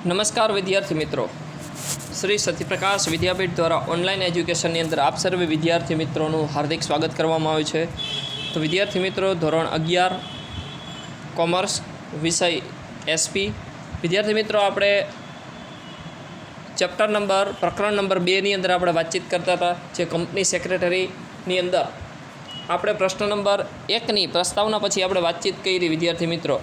નમસ્કાર વિદ્યાર્થી મિત્રો, શ્રી સત્યપ્રકાશ વિદ્યાપીઠ દ્વારા ઓનલાઈન એજ્યુકેશનની અંદર આપ સર્વે વિદ્યાર્થી મિત્રોનું હાર્દિક સ્વાગત કરવામાં આવ્યું છે. તો વિદ્યાર્થી મિત્રો, ધોરણ 11 કોમર્સ વિષય એસપી વિદ્યાર્થી મિત્રો, આપણે ચેપ્ટર નંબર પ્રકરણ નંબર 2ની અંદર આપણે વાતચીત કરતા હતા. જે કંપની સેક્રેટરીની અંદર આપણે પ્રશ્ન નંબર 1ની પ્રસ્તાવના પછી આપણે વાતચીત કરી વિદ્યાર્થી મિત્રો.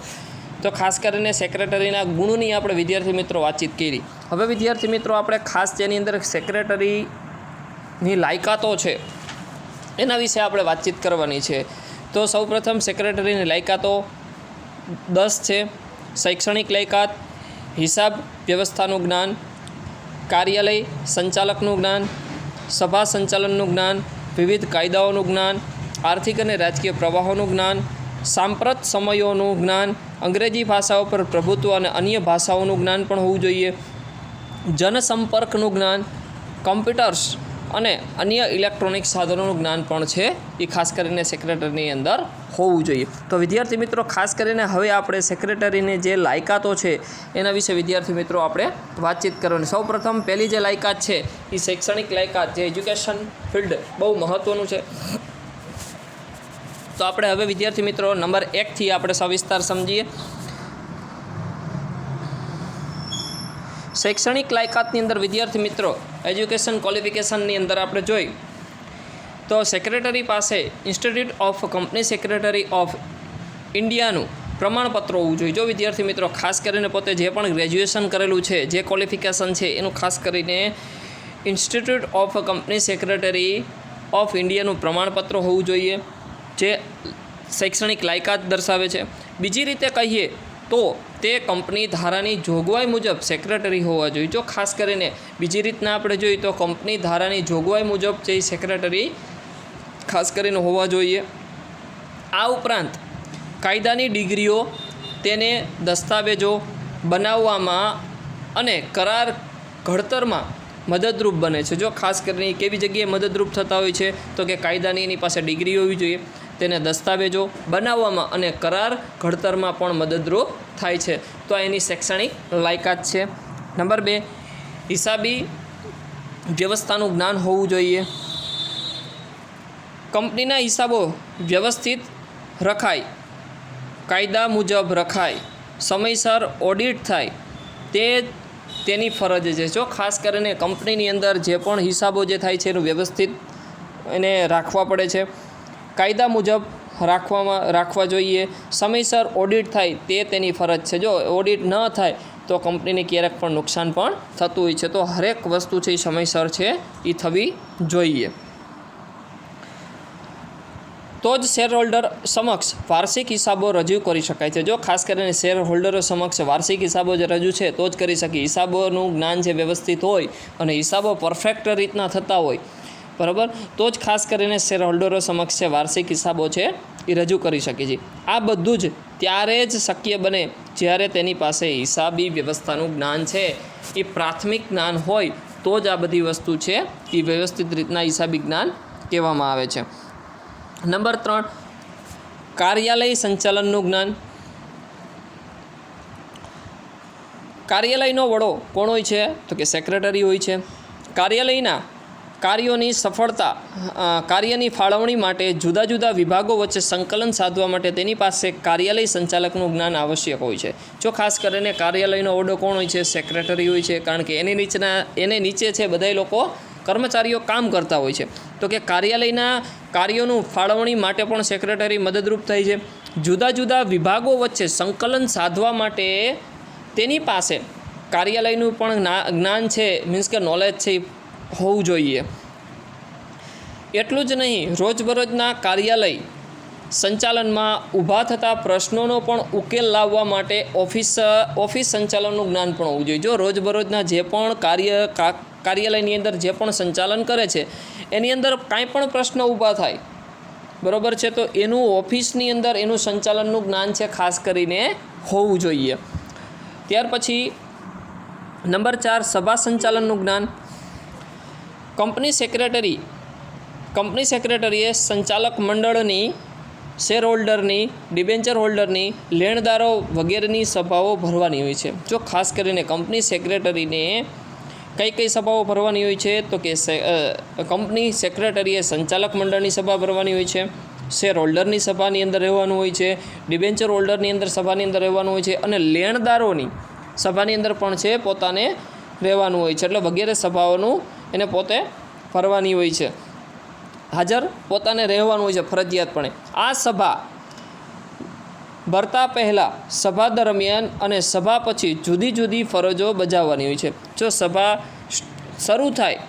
તો ખાસ કરીને સેક્રેટરીના ગુણોની આપણે વિદ્યાર્થી મિત્રો વાતચીત કરી. હવે વિદ્યાર્થી મિત્રો, આપણે ખાસ જેની અંદર સેક્રેટરીની લાયકાતો છે એના વિશે આપણે વાતચીત કરવાની છે. તો સૌપ્રથમ સેક્રેટરીની લાયકાતો 10 છે. શૈક્ષણિક લાયકાત, હિસાબ વ્યવસ્થાનું જ્ઞાન, કાર્યાલય સંચાલકનું જ્ઞાન, સભા સંચાલનનું જ્ઞાન, વિવિધ કાયદાઓનું જ્ઞાન, આર્થિક અને રાજકીય પ્રવાહોનું જ્ઞાન, સાંપ્રત સમયોનું જ્ઞાન, અંગ્રેજી ભાષાઓ પર પ્રભુત્વ અને અન્ય ભાષાઓનું જ્ઞાન પણ હોવું જોઈએ, જનસંપર્કનું જ્ઞાન, કમ્પ્યુટર્સ અને અન્ય ઇલેક્ટ્રોનિક સાધનોનું જ્ઞાન પણ છે એ ખાસ કરીને સેક્રેટરીની અંદર હોવું જોઈએ. તો વિદ્યાર્થી મિત્રો, ખાસ કરીને હવે આપણે સેક્રેટરીની જે લાયકાતો છે એના વિશે વિદ્યાર્થી મિત્રો આપણે વાતચીત કરવાની. સૌપ્રથમ પહેલી જે લાયકાત છે એ શૈક્ષણિક લાયકાત, જે એજ્યુકેશન ફિલ્ડ બહુ મહત્ત્વનું છે. તો આપણે હવે વિદ્યાર્થી મિત્રો નંબર 1થી આપણે સવિસ્તાર સમજીએ. શૈક્ષણિક લાયકાતની અંદર વિદ્યાર્થી મિત્રો એજ્યુકેશન ક્વોલિફિકેશનની અંદર આપણે જોઈ તો સેક્રેટરી પાસે institute of company secretary of ઇન્ડિયાનું પ્રમાણપત્ર હોવું જોઈએ. જો વિદ્યાર્થી મિત્રો ખાસ કરીને પોતે જે પણ ગ્રેજ્યુએશન કરેલું છે, જે ક્વોલિફિકેશન છે એનું ખાસ કરીને institute of company secretary of ઇન્ડિયાનું પ્રમાણપત્ર હોવું જોઈએ, જે શૈક્ષણિક લાયકાત દર્શાવે છે. બીજી રીતે કહીએ તો તે કંપની ધારાની જોગવાઈ મુજબ સેક્રેટરી હોવા જોઈએ. જો ખાસ કરીને બીજી રીતના આપણે જોઈએ તો કંપની ધારાની જોગવાઈ મુજબ જે સેક્રેટરી ખાસ કરીને હોવા જોઈએ. આ ઉપરાંત કાયદાની ડિગ્રીઓ તેને દસ્તાવેજો બનાવવામાં અને કરાર ઘડતરમાં મદદરૂપ બને છે. જો ખાસ કરીને કેવી જગ્યાએ મદદરૂપ થતા હોય છે તો કે કાયદાની એની પાસે ડિગ્રી હોવી જોઈએ, તેને દસ્તાવેજો બનાવવામાં અને કરાર ઘડતરમાં પણ મદદરૂપ થાય છે. તો એની શૈક્ષણિક લાયકાત છે. નંબર 2, હિસાબી વ્યવસ્થાનું જ્ઞાન હોવું જોઈએ. કંપનીના હિસાબો વ્યવસ્થિત રખાય, કાયદા મુજબ રખાય, સમયસર ઓડિટ થાય તેની ફરજ છે. જો ખાસ કરીને કંપનીની અંદર જે પણ હિસાબો જે થાય છે એનું વ્યવસ્થિત એને રાખવા પડે છે, કાયદા મુજબ રાખવા જોઈએ, સમયસર ઓડિટ થાય તેની ફરજ છે. જો ઓડિટ ન થાય તો કંપનીને ક્યારેક પણ નુકસાન પણ થતું હોય છે. તો હરેક વસ્તુ છે એ સમયસર છે એ થવી જોઈએ. તો જ શેર હોલ્ડર સમક્ષ વાર્ષિક હિસાબો રજૂ કરી શકાય છે. જો ખાસ કરીને શેર હોલ્ડરો સમક્ષ વાર્ષિક હિસાબો જે રજૂ છે તો જ કરી શકીએ. હિસાબોનું જ્ઞાન જે વ્યવસ્થિત હોય અને હિસાબો પરફેક્ટ રીતના થતા હોય, બરાબર, તો જ ખાસ કરીને શેર હોલ્ડરો સમક્ષ છે વાર્ષિક હિસાબો છે એ રજૂ કરી શકીએ છીએ. આ બધું જ ત્યારે જ શક્ય બને જ્યારે તેની પાસે હિસાબી વ્યવસ્થાનું જ્ઞાન છે એ પ્રાથમિક જ્ઞાન હોય તો જ આ બધી વસ્તુ છે એ વ્યવસ્થિત રીતના હિસાબી જ્ઞાન કહેવામાં આવે છે. નંબર 3, કાર્યાલય સંચાલનનું જ્ઞાન. કાર્યાલયનો વડો કોણ હોય છે તો કે સેક્રેટરી હોય છે. કાર્યાલયના કાર્યોની કાર્યની ફાળવણી માટે જુદા જુદા વિભાગો વચ્ચે સંકલન સાધવા માટે તેની પાસે કાર્યાલય સંચાલકનું જ્ઞાન આવશ્યક હોય છે. જો ખાસ કરીને કાર્યાલયનો વડો કોણ હોય છે? સેક્રેટરી હોય છે. કારણ કે એને નીચે છે બધા લોકો કર્મચારીઓ કામ કરતા હોય છે. તો કે કાર્યાલયના કાર્યોનું ફાળવણી માટે પણ સેક્રેટરી મદદરૂપ થાય છે. જુદા જુદા વિભાગો વચ્ચે સંકલન સાધવા માટે તેની પાસે કાર્યાલયનું પણ જ્ઞાન છે, મીન્સ કે નોલેજ છે હોવું જોઈએ. એટલું જ નહીં, રોજબરોજના કાર્યાલય સંચાલનમાં ઊભા થતા પ્રશ્નોનો પણ ઉકેલ લાવવા માટે ઓફિસ સંચાલનનું જ્ઞાન પણ હોવું જોઈએ. જો રોજબરોજના જે પણ કાર્યાલયની અંદર જે પણ સંચાલન કરે છે એની અંદર કાંઈ પણ પ્રશ્ન ઊભા થાય, બરાબર છે, તો એનું ઓફિસની અંદર એનું સંચાલનનું જ્ઞાન છે ખાસ કરીને હોવું જોઈએ. ત્યાર પછી નંબર 4, સભા સંચાલનનું જ્ઞાન. કંપની સેક્રેટરીએ સંચાલક મંડળની શેર હોલ્ડરની, ડિબેન્ચર હોલ્ડરની, લેણદારો વગેરેની સભાઓ ભરવાની હોય છે. જો ખાસ કરીને કંપની સેક્રેટરીને કઈ સભાઓ ભરવાની હોય છે તો કે કંપની સેક્રેટરીએ સંચાલક મંડળની સભા ભરવાની હોય છે, શેર હોલ્ડરની સભાની અંદર રહેવાનું હોય છે, ડિબેન્ચર હોલ્ડરની અંદર સભાની અંદર રહેવાનું હોય છે અને લેણદારોની સભાની અંદર પણ છે પોતાને રહેવાનું હોય છે. એટલે વગેરે સભાઓનું એને પોતે ભરવાની હોય છે, હાજર પોતાને રહેવાનું હોય છે ફરજિયાતપણે. આ સભા ભરતા પહેલાં, સભા દરમિયાન અને સભા પછી જુદી જુદી ફરજો બજાવવાની હોય છે. જો સભા શરૂ થાય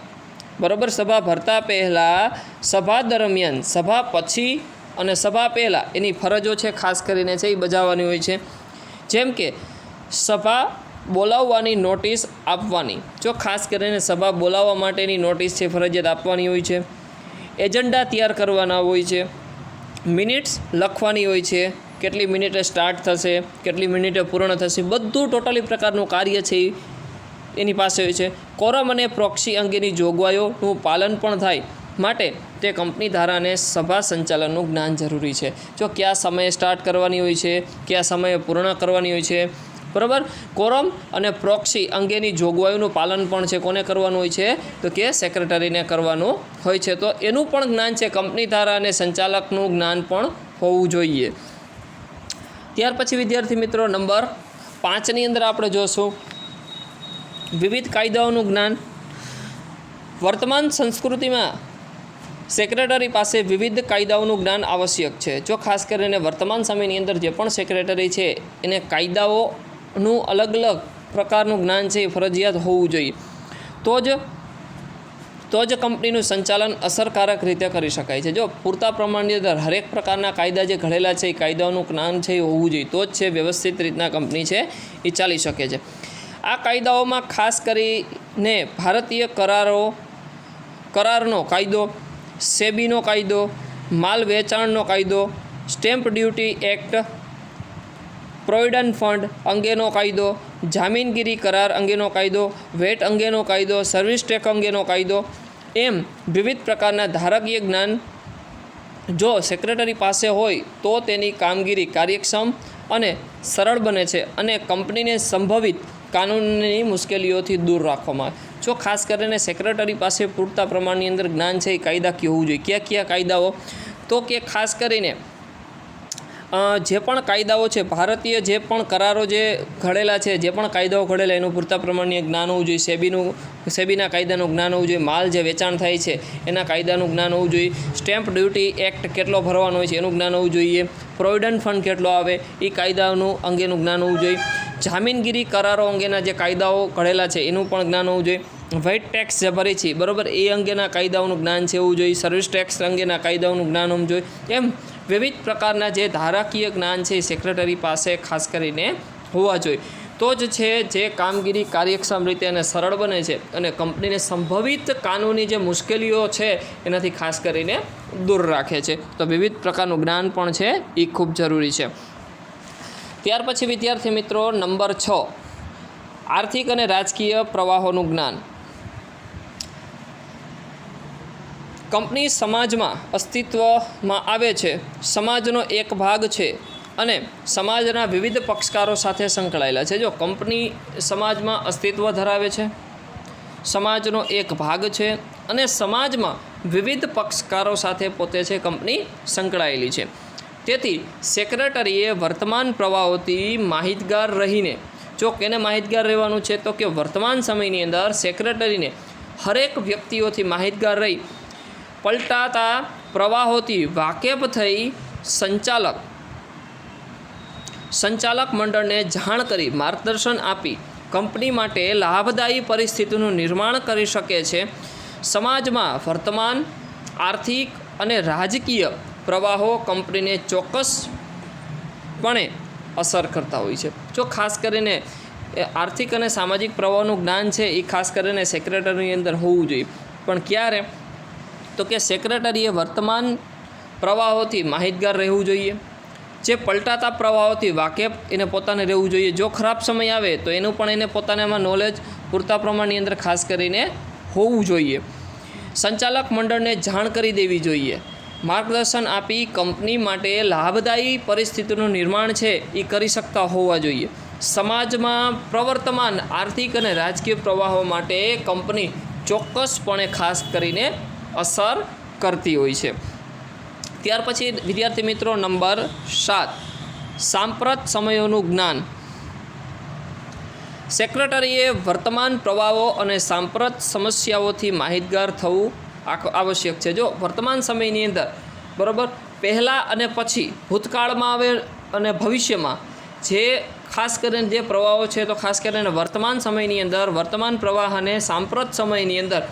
બરાબર, સભા ભરતા પહેલાં, સભા દરમિયાન, સભા પછી અને સભા પહેલાં એની ફરજો છે ખાસ કરીને છે એ બજાવવાની હોય છે. જેમ કે સભા બોલાવવાની નોટિસ આપવાની. જો ખાસ કરીને સભા બોલાવવા માટેની નોટિસ છે ફરજિયાત આપવાની હોય છે. એજન્ડા તૈયાર કરવાના હોય છે, મિનિટ્સ લખવાની હોય છે, કેટલી મિનિટે સ્ટાર્ટ થશે, કેટલી મિનિટે પૂર્ણ થશે, બધું ટોટલી પ્રકારનું કાર્ય છે એની પાસે હોય છે. કોરમ અને પ્રોક્સી અંગેની જોગવાઈઓનું પાલન પણ થાય માટે તે કંપની ધારાને સભા સંચાલનનું જ્ઞાન જરૂરી છે. જો કયા સમયે સ્ટાર્ટ કરવાની હોય છે, કયા સમયે પૂર્ણ કરવાની હોય છે, બરાબર. કોરમ અને પ્રોક્સી અંગેની જોગવાઈઓનું પાલન પણ છે કોને કરવાનું હોય છે તો કે સેક્રેટરીને કરવાનું હોય છે. તો એનું પણ જ્ઞાન છે, કંપની ધારા અને સંચાલકનું જ્ઞાન પણ હોવું જોઈએ. ત્યાર પછી વિદ્યાર્થી મિત્રો નંબર 5ની અંદર આપણે જોશું વિવિધ કાયદાઓનું જ્ઞાન. વર્તમાન સંસ્કૃતિમાં સેક્રેટરી પાસે વિવિધ કાયદાઓનું જ્ઞાન આવશ્યક છે. જો ખાસ કરીને વર્તમાન સમયની અંદર જે પણ સેક્રેટરી છે એને કાયદાઓનું અલગ અલગ પ્રકારનું જ્ઞાન છે એ ફરજિયાત હોવું જોઈએ. તો જ કંપનીનું સંચાલન અસરકારક રીતે કરી શકાય છે. જો પૂરતા પ્રમાણની અંદર હરેક પ્રકારના કાયદા જે ઘડેલા છે એ કાયદાઓનું જ્ઞાન છે એ હોવું જોઈએ, તો જ છે વ્યવસ્થિત રીતના કંપની છે એ ચાલી શકે છે. આ કાયદાઓમાં ખાસ કરીને ભારતીય કરારનો કાયદો, સેબીનો કાયદો, માલ વેચાણનો કાયદો, stamp duty act, provident fund અંગેનો કાયદો, જામીનગીરી કરાર અંગેનો કાયદો, વેટ અંગેનો કાયદો, સર્વિસ ટેક્સ અંગેનો કાયદો, એમ વિવિધ પ્રકારના ધારકીય જ્ઞાન જો સેક્રેટરી પાસે હોય તો તેની કામગીરી કાર્યક્ષમ અને સરળ બને છે અને કંપનીને સંભવિત કાનૂની મુશ્કેલીઓથી દૂર રાખવામાં આવે. જો ખાસ કરીને સેક્રેટરી પાસે પૂરતા પ્રમાણની અંદર જ્ઞાન છે એ કાયદાકીય હોવું જોઈએ. કયા કાયદાઓ તો કે ખાસ કરીને જે પણ કાયદાઓ છે, ભારતીય જે પણ કરારો જે ઘડેલા છે, જે પણ કાયદાઓ ઘડેલા એનું પૂરતા પ્રમાણની જ્ઞાન હોવું જોઈએ. સેબીના કાયદાનું જ્ઞાન હોવું જોઈએ. માલ જે વેચાણ થાય છે એના કાયદાનું જ્ઞાન હોવું જોઈએ. સ્ટેમ્પ ડ્યુટી એક્ટ કેટલો ભરવાનો હોય છે એનું જ્ઞાન હોવું જોઈએ. પ્રોવિડન્ટ ફંડ કેટલો આવે એ કાયદાનું અંગેનું જ્ઞાન હોવું જોઈએ. જામીનગીરી કરારો અંગેના જે કાયદાઓ ઘડેલા છે એનું પણ જ્ઞાન હોવું જોઈએ. વેટ ટેક્સ જે ભરે છે બરાબર એ અંગેના કાયદાઓનું જ્ઞાન છે હોવું જોઈએ. સર્વિસ ટેક્સ અંગેના કાયદાઓનું જ્ઞાન હોવું જોઈએ. એમ વિવિધ પ્રકારના જે ધારાકીય જ્ઞાન છે એ સેક્રેટરી પાસે ખાસ કરીને હોવા જોઈએ. તો જ છે જે કામગીરી કાર્યક્ષમ રીતે અને સરળ બને છે અને કંપનીને સંભવિત કાનૂની જે મુશ્કેલીઓ છે એનાથી ખાસ કરીને દૂર રાખે છે. તો વિવિધ પ્રકારનું જ્ઞાન પણ છે એ ખૂબ જરૂરી છે. ત્યાર પછી વિદ્યાર્થી મિત્રો નંબર 6 આર્થિક અને રાજકીય પ્રવાહોનું જ્ઞાન. કંપની સમાજમાં અસ્તિત્વમાં આવે છે, સમાજનો એક ભાગ છે અને સમાજના વિવિધ પક્ષકારો સાથે સંકળાયેલા છે. જો કંપની સમાજમાં અસ્તિત્વ ધરાવે છે, સમાજનો એક ભાગ છે અને સમાજમાં વિવિધ પક્ષકારો સાથે પોતે છે કંપની સંકળાયેલી છે. તેથી સેક્રેટરીએ વર્તમાન પ્રવાહોથી માહિતગાર રહીને, જો કેને માહિતગાર રહેવાનું છે તો કે વર્તમાન સમયની અંદર સેક્રેટરીને હરેક વ્યક્તિઓથી માહિતગાર રહી પલટાતા પ્રવાહોથી વાકેફ થઈ સંચાલક મંડળને જાણ કરી માર્ગદર્શન આપી કંપની માટે લાભદાયી પરિસ્થિતિનું નિર્માણ કરી શકે છે. સમાજમાં વર્તમાન આર્થિક અને રાજકીય પ્રવાહો કંપનીને ચોક્કસપણે અસર કરતા હોય છે. જો ખાસ કરીને આર્થિક અને સામાજિક પ્રવાહોનું જ્ઞાન છે એ ખાસ કરીને સેક્રેટરીની અંદર હોવું જોઈએ. પણ ક્યારે તો કે સેક્રેટરીએ વર્તમાન પ્રવાહોથી માહિતગાર રહેવું જોઈએ. જે પલટાતા પ્રવાહોથી વાકેફ એને પોતાને રહેવું જોઈએ. જો ખરાબ સમય આવે તો એનું પણ એને પોતાનામાં નોલેજ પૂરતા પ્રમાણની અંદર ખાસ કરીને હોવું જોઈએ. સંચાલક મંડળને જાણ કરી દેવી જોઈએ. માર્ગદર્શન આપી કંપની માટે લાભદાયી પરિસ્થિતિનું નિર્માણ છે એ કરી શકતા હોવા જોઈએ. સમાજમાં પ્રવર્તમાન આર્થિક અને રાજકીય પ્રવાહો માટે કંપની ચોક્કસપણે ખાસ કરીને અસર કરતી હોય છે. ત્યાર પછી વિદ્યાર્થી મિત્રો નંબર 7, સાંપ્રત સમયોનું જ્ઞાન. સેક્રેટરીએ વર્તમાન પ્રવાહો અને સાંપ્રત સમસ્યાઓથી માહિતગાર થવું આવશ્યક છે. જો વર્તમાન સમયની અંદર બરાબર પહેલાં અને પછી ભૂતકાળમાં આવે અને ભવિષ્યમાં જે ખાસ કરીને જે પ્રવાહો છે તો ખાસ કરીને વર્તમાન સમયની અંદર વર્તમાન પ્રવાહ અને સાંપ્રત સમયની અંદર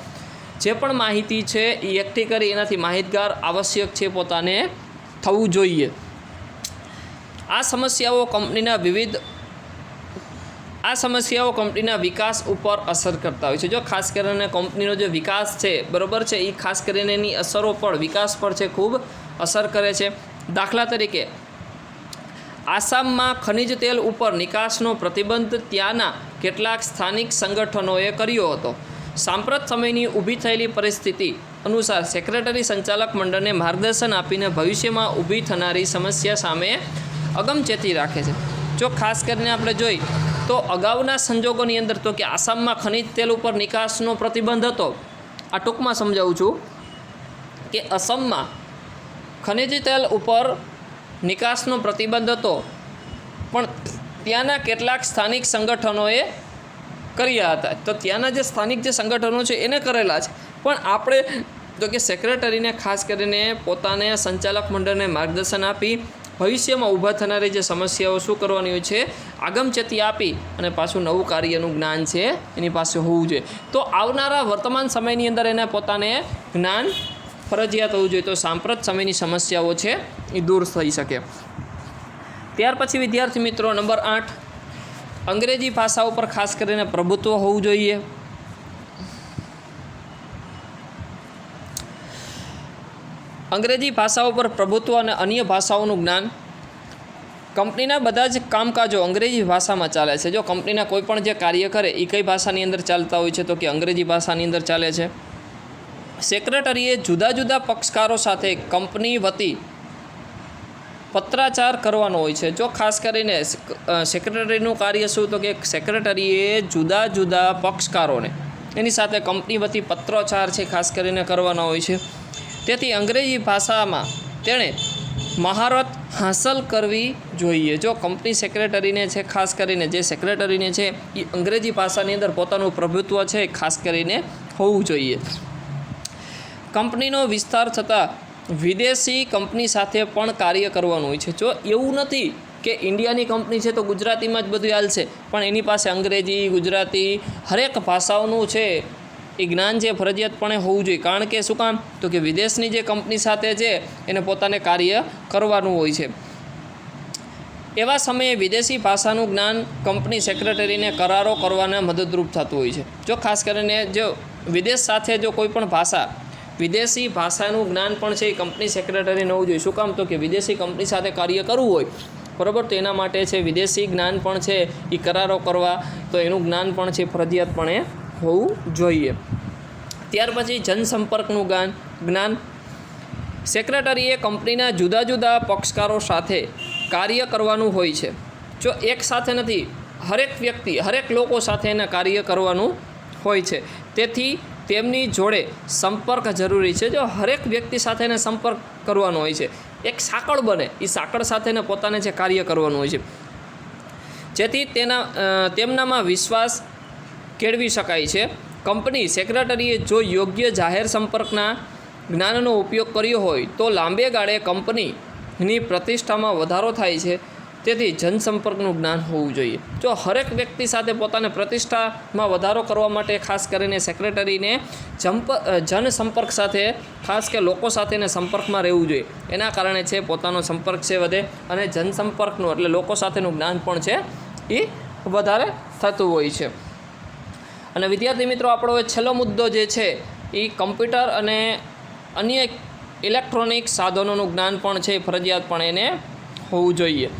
જે પણ માહિતી છે એ એકઠી કરી એનાથી માહિતગાર આવશ્યક છે પોતાને થવું જોઈએ. આ સમસ્યાઓ કંપનીના વિકાસ ઉપર અસર કરતા હોય છે. જો ખાસ કરીને કંપનીનો જે વિકાસ છે બરાબર છે એ ખાસ કરીને એની અસરો પર વિકાસ પર છે ખૂબ અસર કરે છે. દાખલા તરીકે આસામમાં ખનિજ તેલ ઉપર નિકાસનો પ્રતિબંધ ત્યાંના કેટલાક સ્થાનિક સંગઠનોએ કર્યો હતો. સાંપ્રત સમયની ઊભી થયેલી પરિસ્થિતિ અનુસાર સેક્રેટરી સંચાલક મંડળને માર્ગદર્શન આપીને ભવિષ્યમાં ઊભી થનારી સમસ્યા સામે અગમચેતી રાખે છે. જો ખાસ કરીને આપણે જોઈ તો અગાઉના સંજોગોની અંદર તો કે આસામમાં ખનિજ તેલ ઉપર નિકાસનો પ્રતિબંધ હતો. આ ટૂંકમાં સમજાવું છું કે અસમમાં ખનિજ તેલ ઉપર નિકાસનો પ્રતિબંધ હતો પણ ત્યાંના કેટલાક સ્થાનિક સંગઠનોએ કર્યા હતા. તો ત્યાંના જે સ્થાનિક જે સંગઠનો છે એને કરેલા છે. પણ આપણે તો કે સેક્રેટરીને ખાસ કરીને પોતાને સંચાલક મંડળને માર્ગદર્શન આપી ભવિષ્યમાં ઊભા થનારી જે સમસ્યાઓ શું કરવાની હોય છે આગમચેતી આપી અને પાછું નવું કાર્યનું જ્ઞાન છે એની પાસે હોવું જોઈએ. તો આવનારા વર્તમાન સમયની અંદર એને પોતાને જ્ઞાન ફરજિયાત હોવું જોઈએ તો સાંપ્રત સમયની સમસ્યાઓ છે એ દૂર થઈ શકે. ત્યાર પછી વિદ્યાર્થી મિત્રો નંબર 8, અંગ્રેજી ભાષા ઉપર ખાસ કરીને પ્રભુત્વ હોવું જોઈએ. અંગ્રેજી ભાષાઓ પર પ્રભુત્વ અને અન્ય ભાષાઓનું જ્ઞાન. કંપનીના બધા જ કામકાજો અંગ્રેજી ભાષામાં ચાલે છે. જો કંપનીના કોઈ પણ જે કાર્ય કરે એ કઈ ભાષાની અંદર ચાલતા હોય છે તો કે અંગ્રેજી ભાષાની અંદર ચાલે છે. સેક્રેટરીએ જુદા જુદા પક્ષકારો સાથે કંપની વતી પત્રાચાર કરવાનો હોય છે. જો ખાસ કરીને સેક્રેટરીનું કાર્ય શું તો કે સેક્રેટરીએ જુદા જુદા પક્ષકારોને એની સાથે કંપની વતી પત્રોચ્ચાર છે ખાસ કરીને કરવાનો હોય છે. તેથી અંગ્રેજી ભાષામાં તેણે મહારત હાંસલ કરવી જોઈએ. જો કંપની સેક્રેટરીને છે ખાસ કરીને જે સેક્રેટરીને છે એ અંગ્રેજી ભાષાની અંદર પોતાનું પ્રભુત્વ છે ખાસ કરીને હોવું જોઈએ. કંપનીનો વિસ્તાર થતાં વિદેશી કંપની સાથે પણ કાર્ય કરવાનું હોય છે. જો એવું નથી કે ઇન્ડિયાની કંપની છે તો ગુજરાતીમાં જ બધું હાલશે પણ એની પાસે અંગ્રેજી ગુજરાતી હરેક ભાષાઓનું છે એ જ્ઞાન જે ફરજિયાતપણે હોવું જોઈએ. કારણ કે શું કામ તો કે વિદેશની જે કંપની સાથે છે એને પોતાને કાર્ય કરવાનું હોય છે. એવા સમયે વિદેશી ભાષાનું જ્ઞાન કંપની સેક્રેટરીને કરારો કરવાના મદદરૂપ થતું હોય છે. જો ખાસ કરીને જો વિદેશ સાથે જો કોઈ પણ વિદેશી ભાષાનું જ્ઞાન પણ છે એ કંપની સેક્રેટરીને હોવું જોઈએ. શું કામ તો કે વિદેશી કંપની સાથે કાર્ય કરવું હોય બરાબર તો એના માટે છે વિદેશી જ્ઞાન પણ છે એ કરારો કરવા તો એનું જ્ઞાન પણ છે ફરજિયાતપણે હોવું જોઈએ. ત્યાર પછી જનસંપર્કનું જ્ઞાન. સેક્રેટરીએ કંપનીના જુદા જુદા પક્ષકારો સાથે કાર્ય કરવાનું હોય છે. જો એક સાથે નથી હરેક લોકો સાથે એને કાર્ય કરવાનું હોય છે. તેથી તેમની જોડે સંપર્ક જરૂરી છે. જો હરેક વ્યક્તિ સાથે એને સંપર્ક કરવાનો હોય છે એક સાંકળ બને એ સાંકળ સાથે પોતાને જે કાર્ય કરવાનું હોય છે જેથી તેમનામાં વિશ્વાસ કેળવી શકાય છે. કંપની સેક્રેટરીએ જો યોગ્ય જાહેર સંપર્કના જ્ઞાનનો ઉપયોગ કર્યો હોય તો લાંબે ગાળે કંપનીની પ્રતિષ્ઠામાં વધારો થાય છે. તેથી જનસંપર્કનું જ્ઞાન હોવું જોઈએ. જો હરેક વ્યક્તિ સાથે પોતાને પ્રતિષ્ઠામાં વધારો કરવા માટે ખાસ કરીને સેક્રેટરીને જનસંપર્ક સાથે ખાસ કે લોકો સાથેને સંપર્કમાં રહેવું જોઈએ. એના કારણે છે પોતાનો સંપર્ક છે વધે અને જનસંપર્કનું એટલે લોકો સાથેનું જ્ઞાન પણ છે એ વધારે થતું હોય છે. અને વિદ્યાર્થી મિત્રો આપણો છેલ્લો મુદ્દો જે છે એ કમ્પ્યુટર અને અન્ય ઇલેક્ટ્રોનિક સાધનોનું જ્ઞાન પણ છે ફરજિયાતપણે એને હોવું જોઈએ.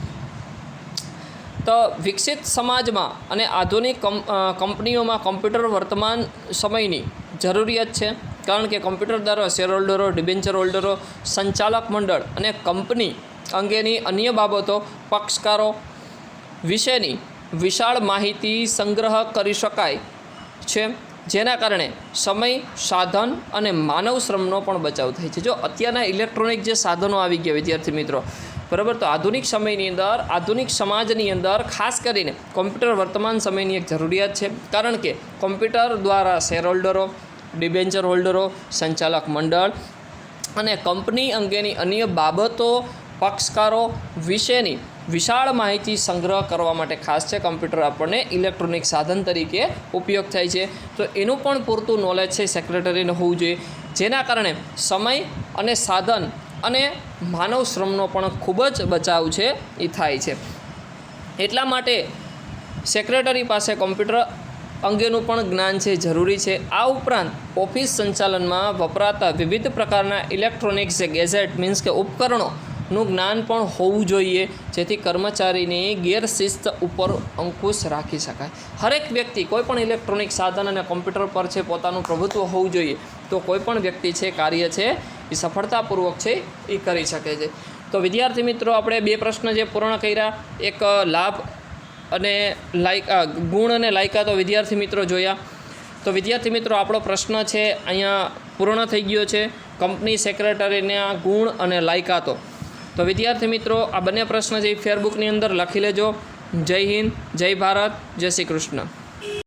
તો વિકસિત સમાજમાં અને આધુનિક કંપનીઓમાં કમ્પ્યુટર વર્તમાન સમયની જરૂરિયાત છે. કારણ કે કોમ્પ્યુટર દ્વારા શેર હોલ્ડરો, ડિબેન્ચર હોલ્ડરો, સંચાલક મંડળ અને કંપની અંગેની અન્ય બાબતો, પક્ષકારો વિશેની વિશાળ માહિતી સંગ્રહ કરી શકાય છે, જેના કારણે સમય, સાધન અને માનવ શ્રમનો પણ બચાવ થાય છે. જો અત્યારના ઇલેક્ટ્રોનિક જે સાધનો આવી ગયા વિદ્યાર્થી મિત્રો, બરાબર, તો આધુનિક સમયની અંદર, આધુનિક સમાજની અંદર ખાસ કરીને કોમ્પ્યુટર વર્તમાન સમયની એક જરૂરિયાત છે, કારણ કે કોમ્પ્યુટર દ્વારા શેર હોલ્ડરો, ડિબેન્ચર હોલ્ડરો, સંચાલક મંડળ અને કંપની અંગેની અન્ય બાબતો, પક્ષકારો વિશેની વિશાળ માહિતી સંગ્રહ કરવા માટે ખાસ છે કમ્પ્યુટર આપણને ઇલેક્ટ્રોનિક સાધન તરીકે ઉપયોગ થાય છે. તો એનું પણ પૂરતું નોલેજ છે સેક્રેટરીને હોવું જોઈએ, જેના કારણે સમય અને સાધન અને માનવ શ્રમનો પણ ખૂબ જ બચાવ છે એ થાય છે. એટલા માટે સેક્રેટરી પાસે કોમ્પ્યુટર અંગેનું પણ જ્ઞાન છે જરૂરી છે. આ ઉપરાંત ઓફિસ સંચાલનમાં વપરાતા વિવિધ પ્રકારના ઇલેક્ટ્રોનિક્સ ગેજેટ મીન્સ કે ઉપકરણોનું જ્ઞાન પણ હોવું જોઈએ, જેથી કર્મચારીની ગેરશિસ્ત ઉપર અંકુશ રાખી શકાય. હરેક વ્યક્તિ કોઈપણ ઇલેક્ટ્રોનિક સાધન અને કોમ્પ્યુટર પર છે પોતાનું પ્રભુત્વ હોવું જોઈએ, તો કોઈપણ વ્યક્તિ છે કાર્ય છે એ સફળતાપૂર્વક છે એ કરી શકે છે. તો વિદ્યાર્થી મિત્રો, આપણે 2 પ્રશ્ન જે પૂર્ણ કર્યા, એક લાભ અને ગુણ અને લાયકાતો વિદ્યાર્થી મિત્રો જોયા. તો વિદ્યાર્થી મિત્રો, આપણો પ્રશ્ન છે અહીંયા પૂર્ણ થઈ ગયો છે, કંપની સેક્રેટરીના ગુણ અને લાયકાતો. તો વિદ્યાર્થી મિત્રો, આ બંને પ્રશ્ન છે ફેરબુકની અંદર લખી લેજો. જય હિન્દ, જય ભારત, જય શ્રી કૃષ્ણ.